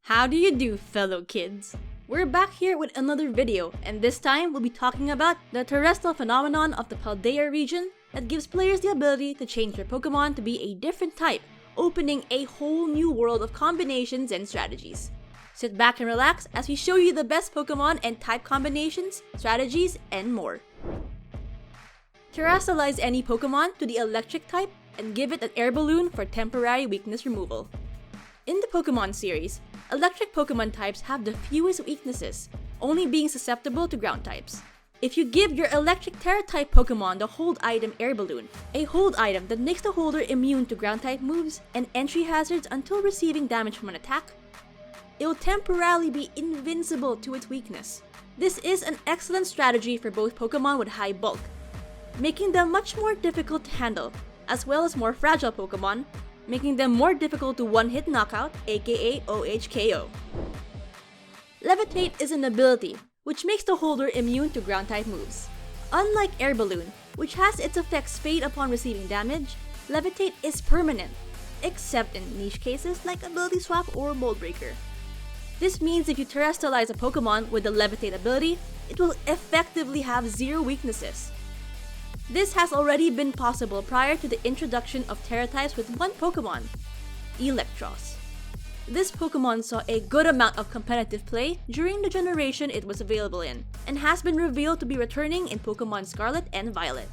How do you do, fellow kids? We're back here with another video, and this time we'll be talking about the Terastal Phenomenon of the Paldea Region that gives players the ability to change their Pokemon to be a different type, opening a whole new world of combinations and strategies. Sit back and relax as we show you the best Pokemon and type combinations, strategies, and more. Terastallize any Pokemon to the electric type and give it an air balloon for temporary weakness removal. In the Pokemon series, electric Pokemon types have the fewest weaknesses, only being susceptible to ground types. If you give your electric Tera type Pokemon the hold item air balloon, a hold item that makes the holder immune to ground type moves and entry hazards until receiving damage from an attack, it will temporarily be invincible to its weakness. This is an excellent strategy for both Pokemon with high bulk, making them much more difficult to handle, as well as more fragile Pokemon, making them more difficult to one-hit knockout, aka OHKO. Levitate is an ability which makes the holder immune to ground-type moves. Unlike Air Balloon, which has its effects fade upon receiving damage, Levitate is permanent, except in niche cases like Ability Swap or Mold Breaker. This means if you Terastallize a Pokemon with the Levitate ability, it will effectively have zero weaknesses. This has already been possible prior to the introduction of Tera types with one Pokemon, Eelektross. This Pokemon saw a good amount of competitive play during the generation it was available in, and has been revealed to be returning in Pokemon Scarlet and Violet.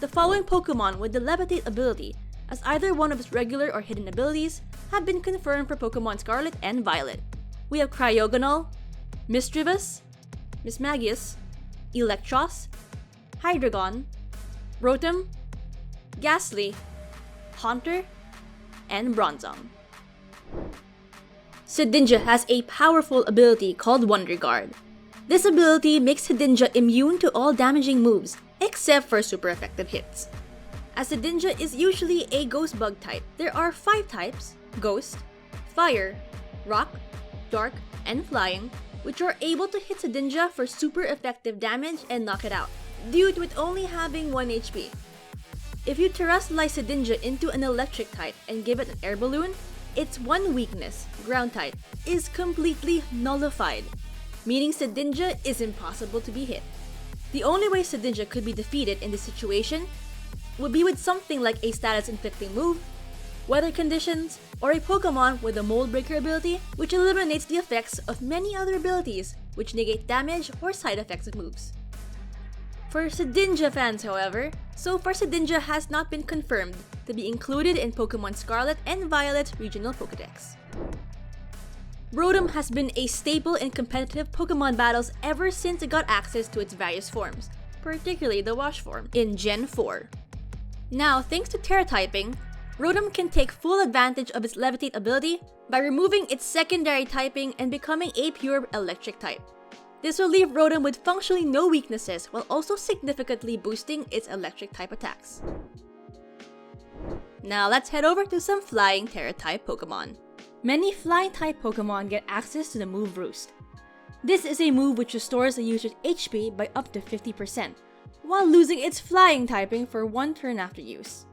The following Pokemon with the Levitate ability, as either one of its regular or hidden abilities, have been confirmed for Pokemon Scarlet and Violet. We have Cryogonal, Misdreavus, Mismagius, Eelektross, Hydreigon, Rotom, Ghastly, Haunter, and Bronzong. Shedinja has a powerful ability called Wonder Guard. This ability makes Shedinja immune to all damaging moves, except for super effective hits. As Shedinja is usually a Ghost Bug type, there are 5 types: Ghost, Fire, Rock, Dark, and Flying, which are able to hit Shedinja for super effective damage and knock it out, due to it only having 1 HP. If you Terastallize Shedinja into an electric type and give it an air balloon, its one weakness, ground type, is completely nullified, meaning Shedinja is impossible to be hit. The only way Shedinja could be defeated in this situation would be with something like a status inflicting move, weather conditions, or a Pokemon with a Mold Breaker ability, which eliminates the effects of many other abilities which negate damage or side effects of moves. For Shedinja fans, however, so far Shedinja has not been confirmed to be included in Pokemon Scarlet and Violet regional Pokédex. Rotom has been a staple in competitive Pokemon battles ever since it got access to its various forms, particularly the Wash form, in Gen 4. Now, thanks to Tera typing, Rotom can take full advantage of its Levitate ability by removing its secondary typing and becoming a pure electric type. This will leave Rotom with functionally no weaknesses while also significantly boosting its electric type attacks. Now let's head over to some flying Tera type Pokemon. Many flying type Pokemon get access to the move Roost. This is a move which restores a user's HP by up to 50%, while losing its flying typing for 1 turn after use.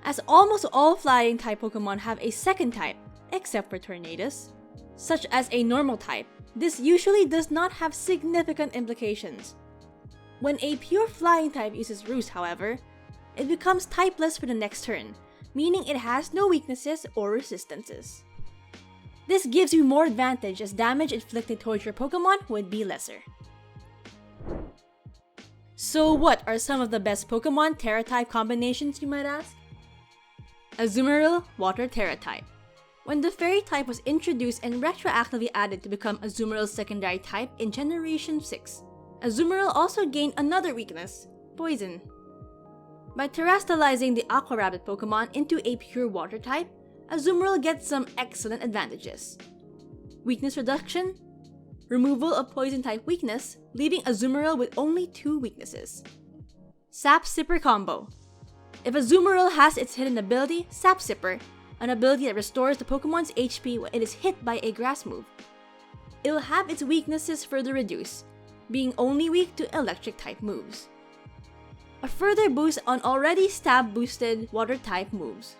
As almost all flying type Pokemon have a second type, except for Tornadus, such as a normal type, this usually does not have significant implications. When a pure flying type uses Roost, however, it becomes typeless for the next turn, meaning it has no weaknesses or resistances. This gives you more advantage as damage inflicted towards your Pokemon would be lesser. So what are some of the best Pokemon Tera type combinations, you might ask? Azumarill, Water Tera type. When the Fairy type was introduced and retroactively added to become Azumarill's secondary type in Generation 6, Azumarill also gained another weakness, Poison. By Terastallizing the Aqua Rabbit Pokemon into a pure Water type, Azumarill gets some excellent advantages. Weakness reduction, removal of Poison type weakness, leaving Azumarill with only 2 weaknesses. Sap Sipper combo. If Azumarill has its hidden ability, Sap Sipper, an ability that restores the Pokemon's HP when it is hit by a grass move, it will have its weaknesses further reduced, being only weak to electric type moves. A further boost on already stab boosted water type moves.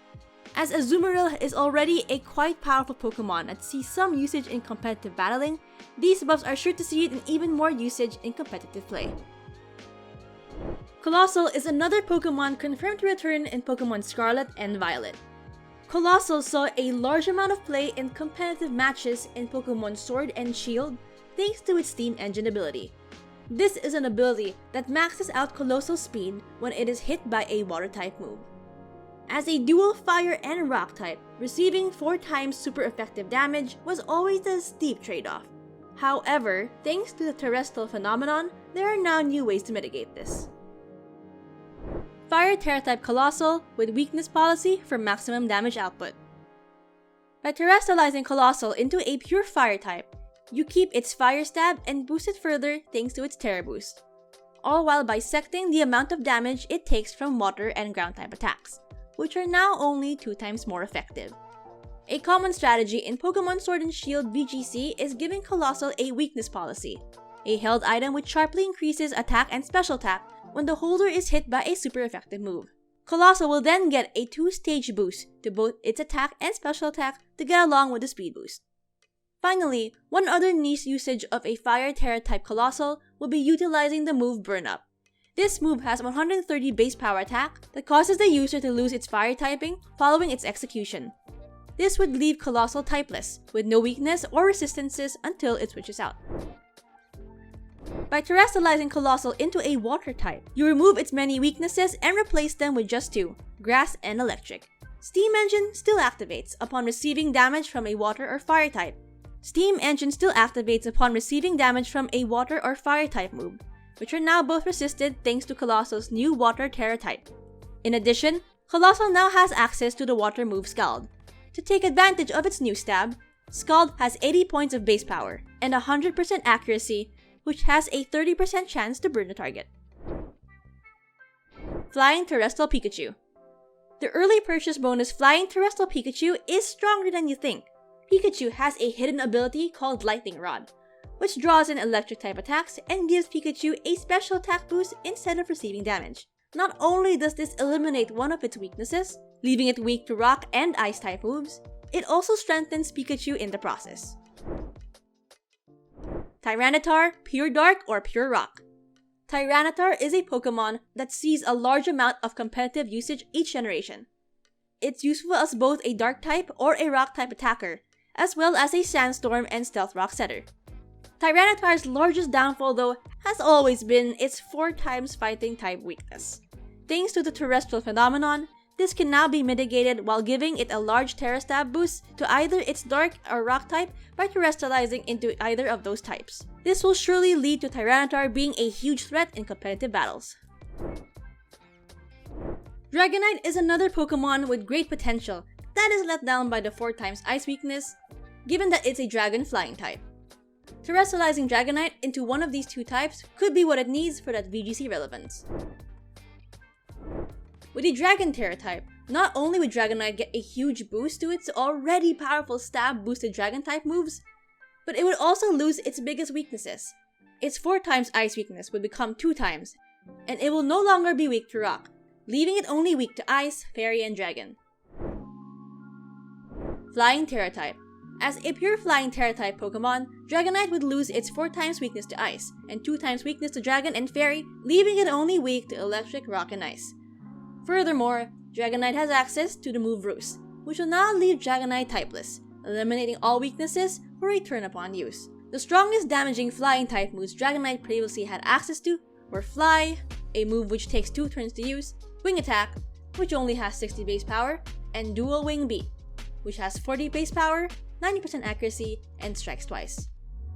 As Azumarill is already a quite powerful Pokemon that sees some usage in competitive battling, these buffs are sure to see it in even more usage in competitive play. Coalossal is another Pokemon confirmed to return in Pokemon Scarlet and Violet. Coalossal saw a large amount of play in competitive matches in Pokemon Sword and Shield thanks to its Steam Engine ability. This is an ability that maxes out Coalossal's speed when it is hit by a Water-type move. As a dual Fire and Rock type, receiving 4 times super effective damage was always a steep trade-off. However, thanks to the Terastal Phenomenon, there are now new ways to mitigate this. Fire Tera-type Coalossal with Weakness Policy for maximum damage output. By Terastallizing Coalossal into a pure Fire type, you keep its Fire Stab and boost it further thanks to its Tera Boost, all while bisecting the amount of damage it takes from Water and Ground-type attacks, which are now only 2 times more effective. A common strategy in Pokemon Sword and Shield VGC is giving Coalossal a Weakness Policy, a held item which sharply increases attack and special attack when the holder is hit by a super effective move. Coalossal will then get a 2-stage boost to both its attack and special attack to get along with the speed boost. Finally, one other niche usage of a Fire Tera type Coalossal will be utilizing the move Burn Up. This move has 130 base power attack that causes the user to lose its Fire typing following its execution. This would leave Coalossal typeless, with no weakness or resistances until it switches out. By Terastallizing Coalossal into a Water type, you remove its many weaknesses and replace them with just 2, Grass and Electric. Steam Engine still activates upon receiving damage from a Water or Fire type. Steam Engine still activates upon receiving damage from a Water or Fire type move, which are now both resisted thanks to Coalossal's new Water Tera type. In addition, Coalossal now has access to the Water move Scald. To take advantage of its new stab, Scald has 80 points of base power and 100% accuracy, which has a 30% chance to burn the target. Flying Terastal Pikachu. The early purchase bonus Flying Terastal Pikachu is stronger than you think. Pikachu has a hidden ability called Lightning Rod, which draws in electric-type attacks and gives Pikachu a special attack boost instead of receiving damage. Not only does this eliminate one of its weaknesses, leaving it weak to Rock and Ice-type moves, it also strengthens Pikachu in the process. Tyranitar, Pure Dark or Pure Rock. Tyranitar is a Pokemon that sees a large amount of competitive usage each generation. It's useful as both a Dark-type or a Rock-type attacker, as well as a Sandstorm and Stealth Rock setter. Tyranitar's largest downfall though has always been its 4 times fighting type weakness. Thanks to the Terastal Phenomenon, this can now be mitigated while giving it a large Tera Stab boost to either its Dark or Rock type by Terastallizing into either of those types. This will surely lead to Tyranitar being a huge threat in competitive battles. Dragonite is another Pokemon with great potential that is let down by the 4 times Ice weakness, given that it's a Dragon Flying type. Terastallizing Dragonite into one of these 2 types could be what it needs for that VGC relevance. With the Dragon Tera type, not only would Dragonite get a huge boost to its already powerful stab boosted Dragon type moves, but it would also lose its biggest weaknesses. Its 4 times Ice weakness would become 2 times, and it will no longer be weak to Rock, leaving it only weak to Ice, Fairy, and Dragon. Flying Tera type. As a pure Flying Tera type Pokemon, Dragonite would lose its 4 times weakness to Ice, and 2 times weakness to Dragon and Fairy, leaving it only weak to Electric, Rock, and Ice. Furthermore, Dragonite has access to the move Roost, which will now leave Dragonite typeless, eliminating all weaknesses for a turn upon use. The strongest damaging flying type moves Dragonite previously had access to were Fly, a move which takes 2 turns to use, Wing Attack, which only has 60 base power, and Dual Wing Beat, which has 40 base power, 90% accuracy, and strikes twice.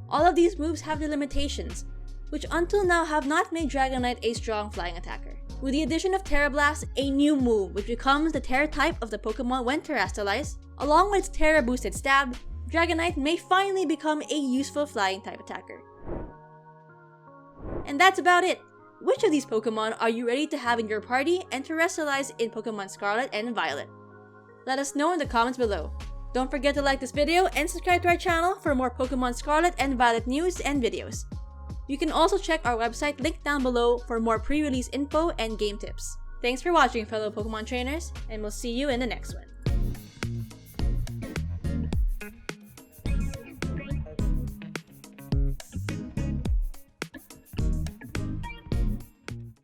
All of these moves have their limitations, which until now have not made Dragonite a strong flying attacker. With the addition of Tera Blast, a new move which becomes the Tera type of the Pokemon when Terastallized, along with its Tera boosted stab, Dragonite may finally become a useful flying type attacker. And that's about it! Which of these Pokemon are you ready to have in your party and Terastallize in Pokemon Scarlet and Violet? Let us know in the comments below. Don't forget to like this video and subscribe to our channel for more Pokemon Scarlet and Violet news and videos. You can also check our website linked down below for more pre-release info and game tips. Thanks for watching, fellow Pokemon trainers, and we'll see you in the next one.